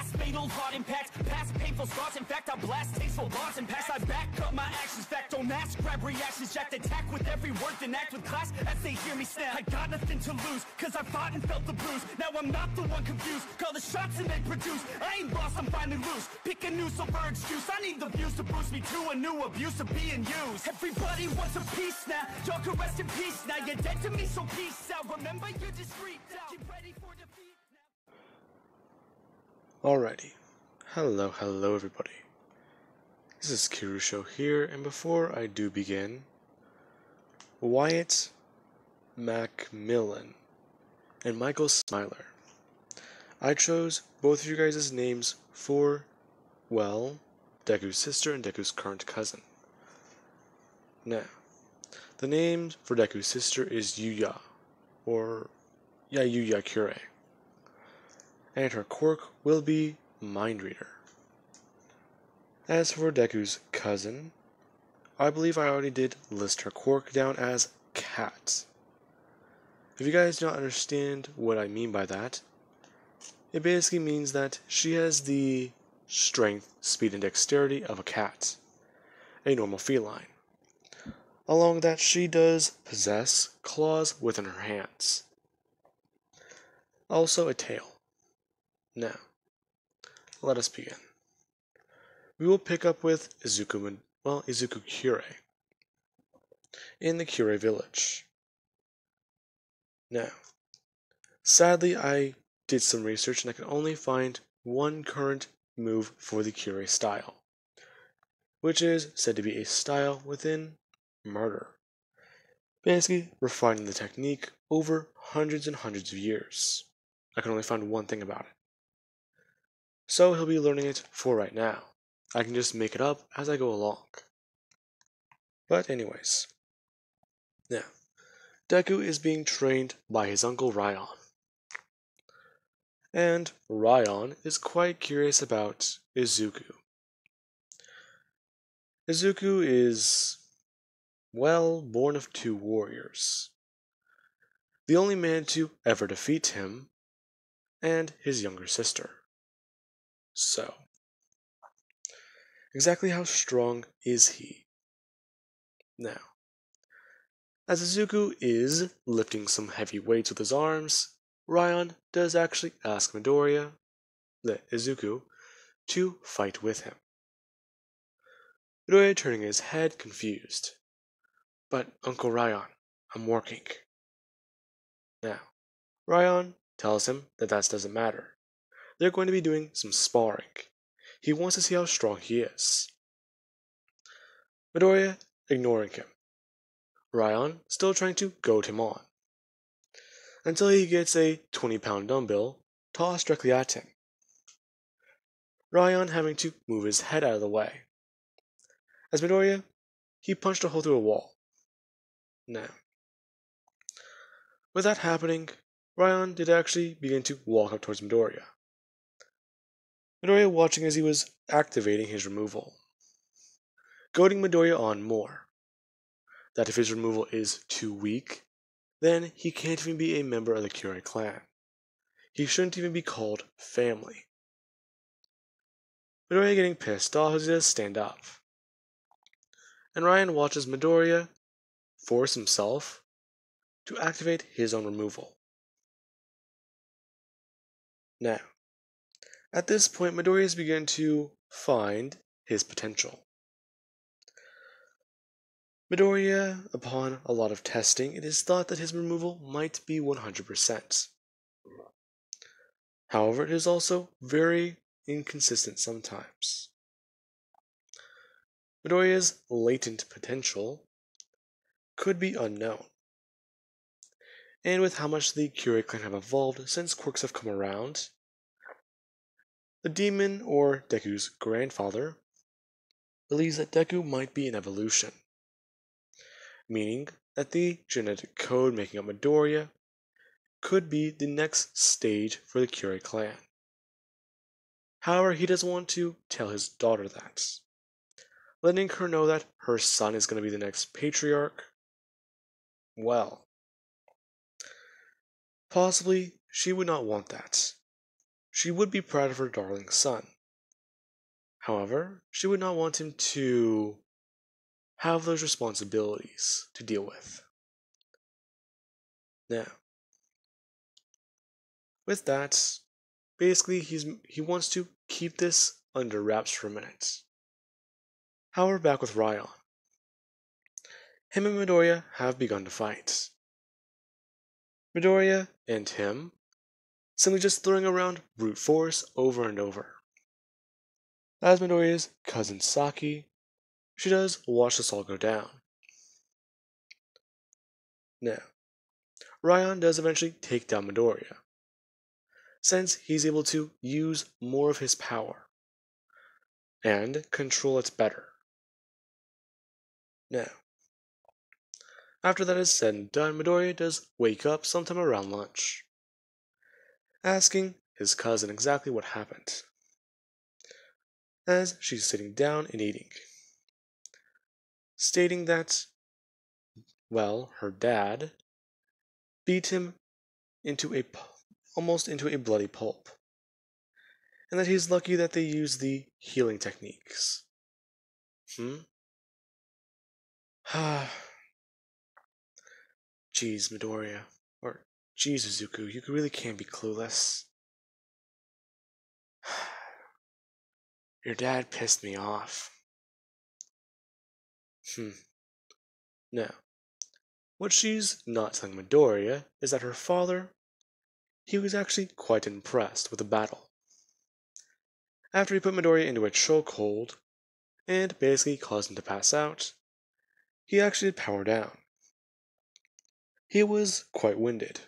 past, fatal heart impact, past painful scars. In fact, I blast tasteful bars and pass. I back up my actions, fact don't ask, grab reactions, jacked attack with every word, then act with class as they hear me snap. I got nothing to lose, cause I fought and felt the bruise. Now I'm not the one confused, call the shots and they produce. I ain't lost, I'm finally loose, pick a new silver excuse. I need the views to boost me to a new abuse of being used. Everybody wants a piece now, y'all can rest in peace now. You're dead to me, so peace out. Remember you're discreet now, get ready for defeat now. Alrighty, hello everybody. This is Kirusho here, and before I do begin, Wyatt Macmillan and Michael Smiler. I chose both of you guys' names for, well, Deku's sister and Deku's current cousin. Now, the name for Deku's sister is Yuya, or Yuya Kure, and her quirk will be Mind Reader. As for Deku's cousin, I believe I already did list her quirk down as Cat. If you guys don't understand what I mean by that, it basically means that she has the strength, speed, and dexterity of a cat, a normal feline. Along that, she does possess claws within her hands. Also a tail. Now, let us begin. We will pick up with Izuku Kure in the Kure village. Now, sadly I did some research and I can only find one current move for the Kure style, which is said to be a style within murder, basically refining the technique over hundreds and hundreds of years. I can only find one thing about it. So he'll be learning it for right now. I can just make it up as I go along. But anyways. Now, Deku is being trained by his uncle Ryan. And Ryan is quite curious about Izuku. Izuku is, well, born of two warriors. The only man to ever defeat him, and his younger sister. So, exactly how strong is he? Now, as Izuku is lifting some heavy weights with his arms, Ryan does actually ask Izuku, to fight with him. Midoriya turning his head confused. But Uncle Ryan, I'm working. Now, Ryan tells him that doesn't matter. They're going to be doing some sparring. He wants to see how strong he is. Midoriya ignoring him. Ryan still trying to goad him on, until he gets a 20-pound dumbbell tossed directly at him. Ryan having to move his head out of the way. As Midoriya, he punched a hole through a wall. Now, with that happening, Ryan did actually begin to walk up towards Midoriya. Midoriya watching as he was activating his removal, goading Midoriya on more. That if his removal is too weak, then he can't even be a member of the Kure clan. He shouldn't even be called family. Midoriya getting pissed off as he does stand up. And Ryan watches Midoriya force himself to activate his own removal. Now, at this point, Midoriya has begun to find his potential. Midoriya, upon a lot of testing, it is thought that his removal might be 100%. However, it is also very inconsistent sometimes. Midoriya's latent potential could be unknown. And with how much the Kure clan have evolved since quirks have come around, the demon, or Deku's grandfather, believes that Deku might be an evolution, meaning that the genetic code making up Midoriya could be the next stage for the Kure clan. However, he doesn't want to tell his daughter that, letting her know that her son is going to be the next patriarch. Well, possibly she would not want that. she would be proud of her darling son. However, she would not want him to have those responsibilities to deal with. Now, with that, basically he wants to keep this under wraps for a minute. However, back with Ryan. Him and Midoriya have begun to fight. Midoriya and him simply just throwing around brute force over and over. As Midoriya's cousin Saki, she does watch this all go down. Now, Ryan does eventually take down Midoriya, since he's able to use more of his power and control it better. Now, after that is said and done, Midoriya does wake up sometime around lunch, asking his cousin exactly what happened, as she's sitting down and eating, stating that, well, her dad beat him almost into a bloody pulp, and that he's lucky that they use the healing techniques. Jeez, Midoriya, or jeez, Izuku, you really can't be clueless. Your dad pissed me off. Now, what she's not telling Midoriya is that her father, he was actually quite impressed with the battle. After he put Midoriya into a chokehold and basically caused him to pass out, he actually powered down. He was quite winded,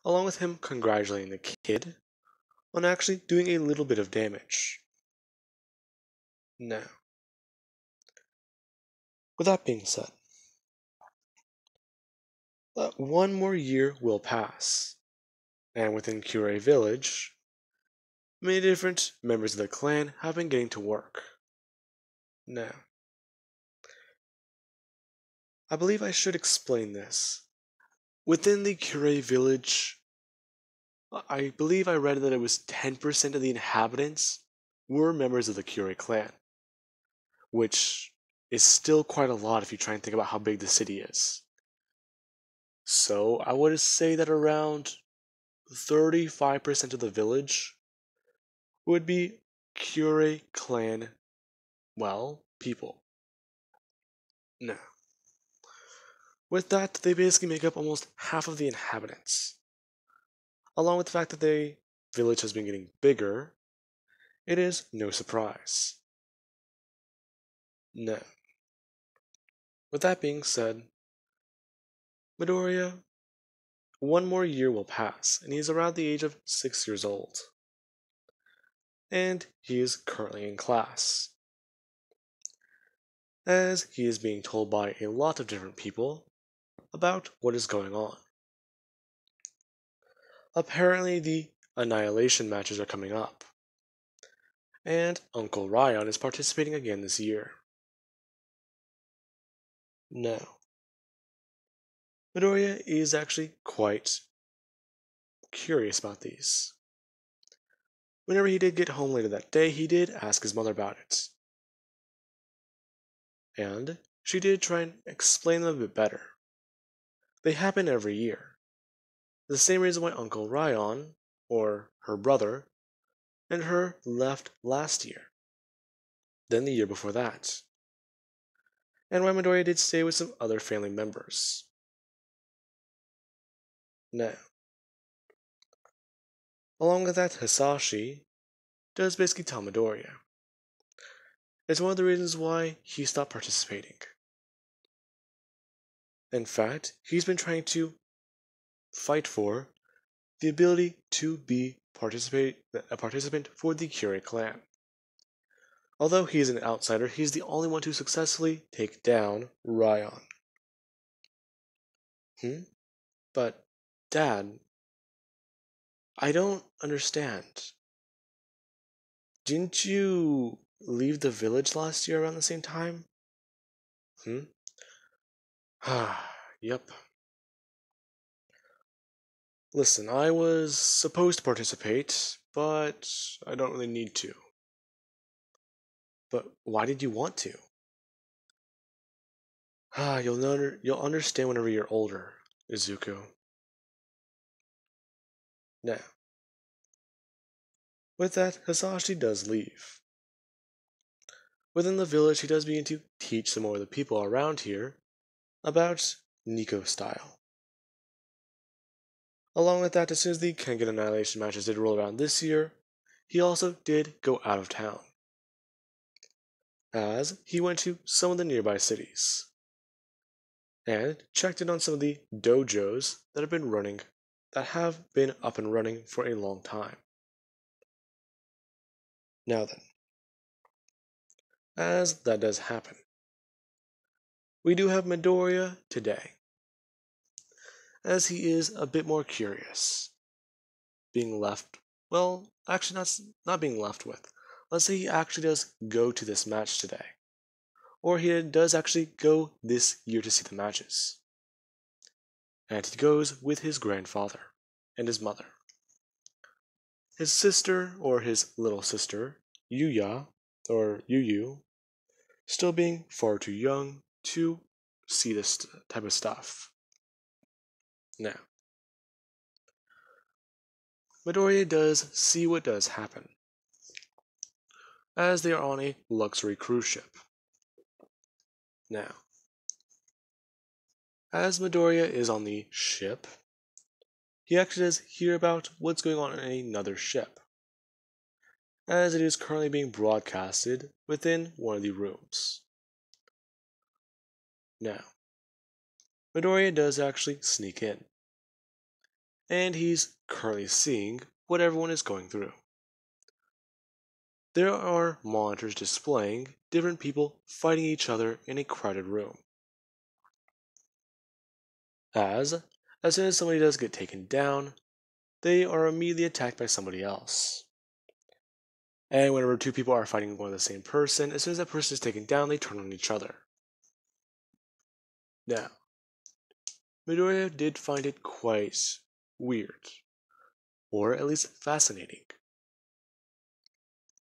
along with him congratulating the kid on actually doing a little bit of damage. Now, with that being said, one more year will pass, and within Kure Village, many different members of the clan have been getting to work. Now, I believe I should explain this. Within the Kure Village, I believe I read that it was 10% of the inhabitants were members of the Kure clan, which is still quite a lot if you try and think about how big the city is. So I would say that around 35% of the village would be Kure clan, well, people. Now, with that, they basically make up almost half of the inhabitants. Along with the fact that the village has been getting bigger, it is no surprise. Now, with that being said, Midoriya, one more year will pass, and he is around the age of 6 years old. And he is currently in class, as he is being told by a lot of different people about what is going on. Apparently, the annihilation matches are coming up, and Uncle Ryan is participating again this year. Now, Midoriya is actually quite curious about these. Whenever he did get home later that day, he did ask his mother about it. And she did try and explain them a bit better. They happen every year. The same reason why Uncle Ryan, or her brother, and her left last year. Then the year before that. And why Midoriya did stay with some other family members. Now, along with that, Hisashi does basically tell Midoriya. It's one of the reasons why he stopped participating. In fact, he's been trying to fight for the ability to be a participant for the Kure clan. Although he is an outsider, he's the only one to successfully take down Ryan. But, Dad, I don't understand. Didn't you leave the village last year around the same time? Yep. Listen, I was supposed to participate, but I don't really need to. But why did you want to? You'll understand whenever you're older, Izuku. Now, with that, Hisashi does leave. Within the village, he does begin to teach some more of the people around here about Nico style. Along with that, as soon as the Kengan Annihilation matches did roll around this year, he also did go out of town, as he went to some of the nearby cities and checked in on some of the dojos that have been up and running for a long time. Now then, as that does happen, we do have Midoriya today, as he is a bit more curious, being left, well, actually not being left with. Let's say he actually does go to this match today, or he does actually go this year to see the matches. And he goes with his grandfather and his mother. His sister, or his little sister, Yuya, or Yuyu, still being far too young to see this type of stuff. Now, Midoriya does see what does happen, as they are on a luxury cruise ship. Now, as Midoriya is on the ship, he actually does hear about what's going on in another ship, as it is currently being broadcasted within one of the rooms. Now, Midoriya does actually sneak in, and he's currently seeing what everyone is going through. There are monitors displaying different people fighting each other in a crowded room. As soon as somebody does get taken down, they are immediately attacked by somebody else. And whenever two people are fighting one of the same person, as soon as that person is taken down, they turn on each other. Now, Midoriya did find it quite weird, or at least fascinating,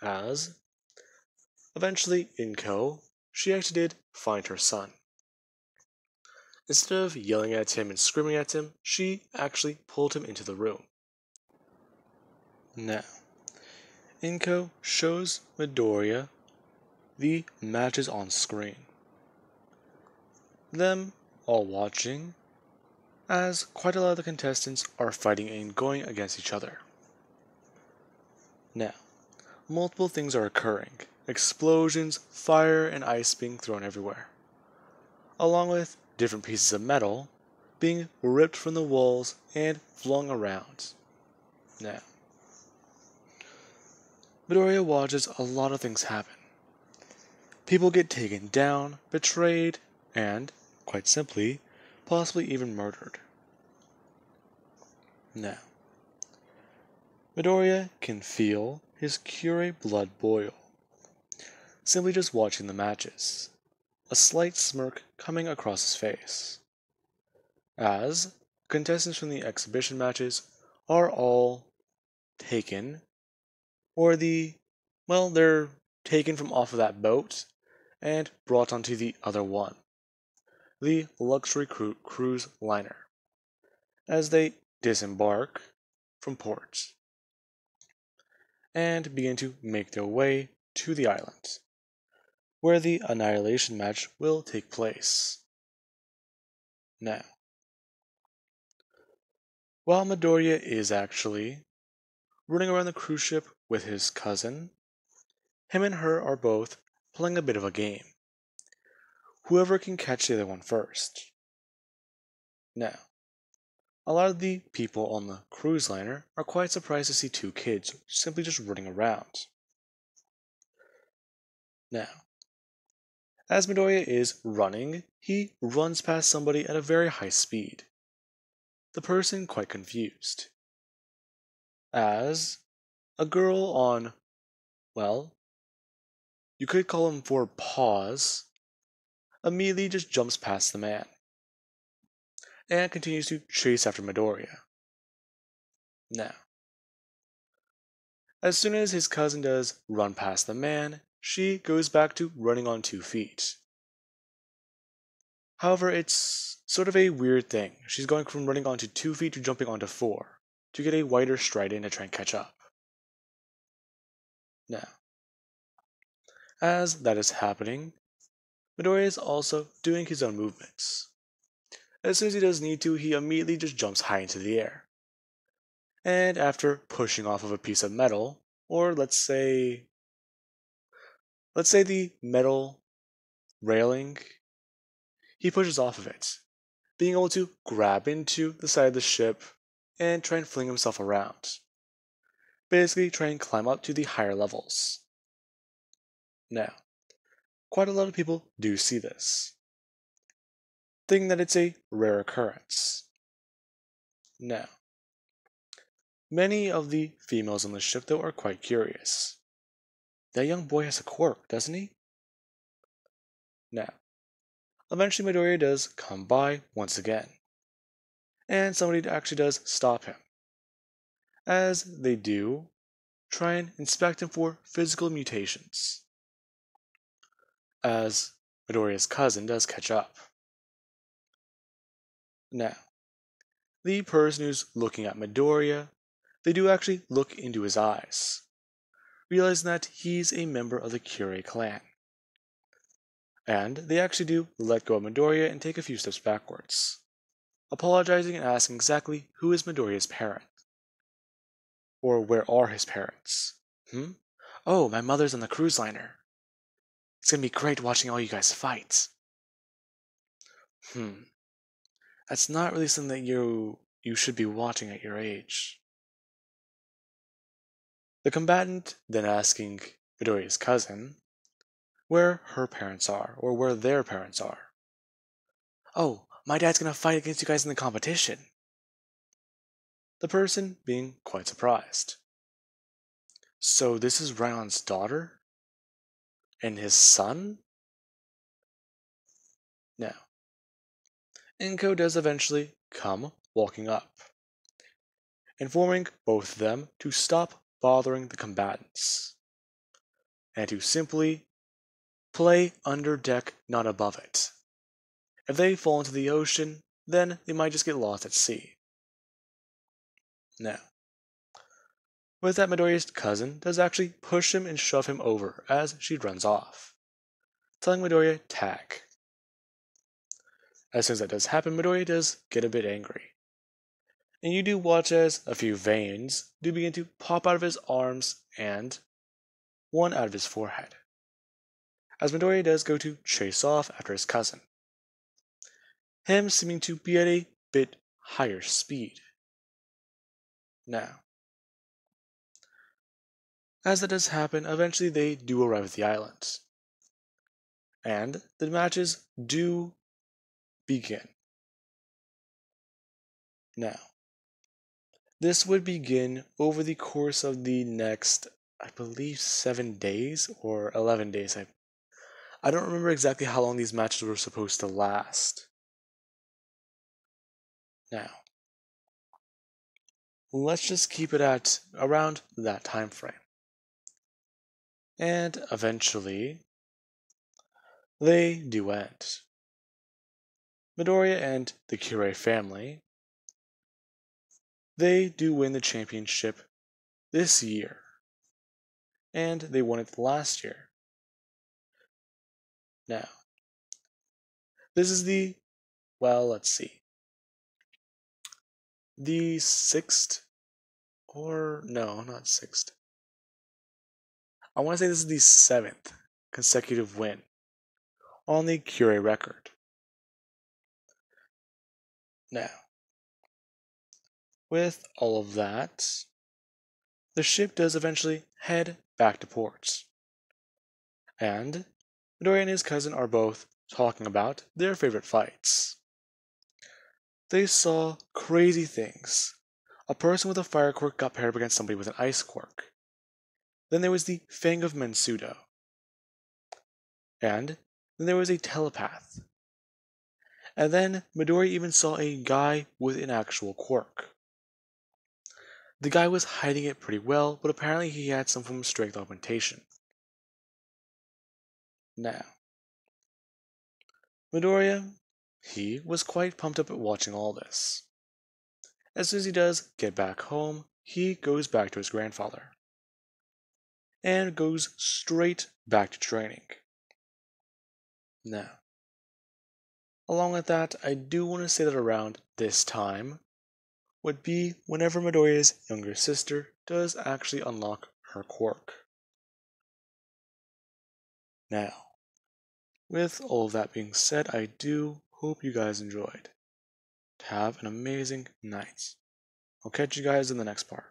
as eventually Inko, she actually did find her son. Instead of yelling at him and screaming at him, she actually pulled him into the room. Now, Inko shows Midoriya the matches on screen. Them all watching, as quite a lot of the contestants are fighting and going against each other. Now, multiple things are occurring. Explosions, fire, and ice being thrown everywhere, along with different pieces of metal being ripped from the walls and flung around. Now, Midoriya watches a lot of things happen. People get taken down, betrayed, and, quite simply, possibly even murdered. Now, Midoriya can feel his kure blood boil, simply just watching the matches, a slight smirk coming across his face, as contestants from the exhibition matches are all taken, or they're taken from off of that boat and brought onto the other one, the luxury cruise liner, as they disembark from port and begin to make their way to the island, where the annihilation match will take place. Now, while Midoriya is actually running around the cruise ship with his cousin, him and her are both playing a bit of a game. Whoever can catch the other one first. Now, a lot of the people on the cruise liner are quite surprised to see two kids simply just running around. Now, as Midoriya is running, he runs past somebody at a very high speed. The person quite confused, as a girl on, well, you could call him for paws, immediately just jumps past the man and continues to chase after Midoriya. Now, As soon as his cousin does run past the man, she goes back to running on 2 feet. However, it's sort of a weird thing. She's going from running onto 2 feet to jumping onto 4 to get a wider stride in to try and catch up. Now, as that is happening, Midoriya is also doing his own movements. As soon as he does need to, he immediately just jumps high into the air. And after pushing off of a piece of metal, or let's say the metal railing, he pushes off of it, being able to grab into the side of the ship and try and fling himself around. Basically, try and climb up to the higher levels. Now, quite a lot of people do see this, thinking that it's a rare occurrence. Now, many of the females on the ship, though, are quite curious. That young boy has a quirk, doesn't he? Now, eventually Midoriya does come by once again, and somebody actually does stop him. As they do, try and inspect him for physical mutations, as Midoriya's cousin does catch up. Now, the person who's looking at Midoriya, they do actually look into his eyes, realizing that he's a member of the Kure clan. And they actually do let go of Midoriya and take a few steps backwards, apologizing and asking exactly who is Midoriya's parent. Or where are his parents? Oh, my mother's on the cruise liner. It's gonna be great watching all you guys fight. That's not really something that you should be watching at your age. The combatant then asking Midoriya's cousin where her parents are, or where their parents are. Oh, my dad's gonna fight against you guys in the competition. The person being quite surprised. So this is Ryan's daughter? And his son? Now, Inko does eventually come walking up, informing both of them to stop bothering the combatants, and to simply play under deck, not above it. If they fall into the ocean, then they might just get lost at sea. Now, with that, Midoriya's cousin does actually push him and shove him over as she runs off, telling Midoriya tag. As soon as that does happen, Midoriya does get a bit angry. And you do watch as a few veins do begin to pop out of his arms and one out of his forehead, as Midoriya does go to chase off after his cousin, him seeming to be at a bit higher speed. Now, as that does happen, eventually they do arrive at the island, and the matches do begin. Now, this would begin over the course of the next, I believe, 7 days or 11 days. I don't remember exactly how long these matches were supposed to last. Now, let's just keep it at around that time frame. And eventually, they do end. Midoriya and the Kure family, they do win the championship this year. And they won it last year. Now, this is the, well, let's see, the 6th, or no, not 6th. I want to say this is the 7th consecutive win on the Kure record. Now, with all of that, the ship does eventually head back to port. And Midoriya and his cousin are both talking about their favorite fights. They saw crazy things. A person with a fire quirk got paired up against somebody with an ice quirk. Then there was the Fang of Mensudo. And then there was a telepath. And then Midoriya even saw a guy with an actual quirk. The guy was hiding it pretty well, but apparently he had some form of strength augmentation. Now, Midoriya, he was quite pumped up at watching all this. As soon as he does get back home, he goes back to his grandfather and goes straight back to training. Now, along with that, I do want to say that around this time would be whenever Midoriya's younger sister does actually unlock her quirk. Now, with all of that being said, I do hope you guys enjoyed. Have an amazing night. I'll catch you guys in the next part.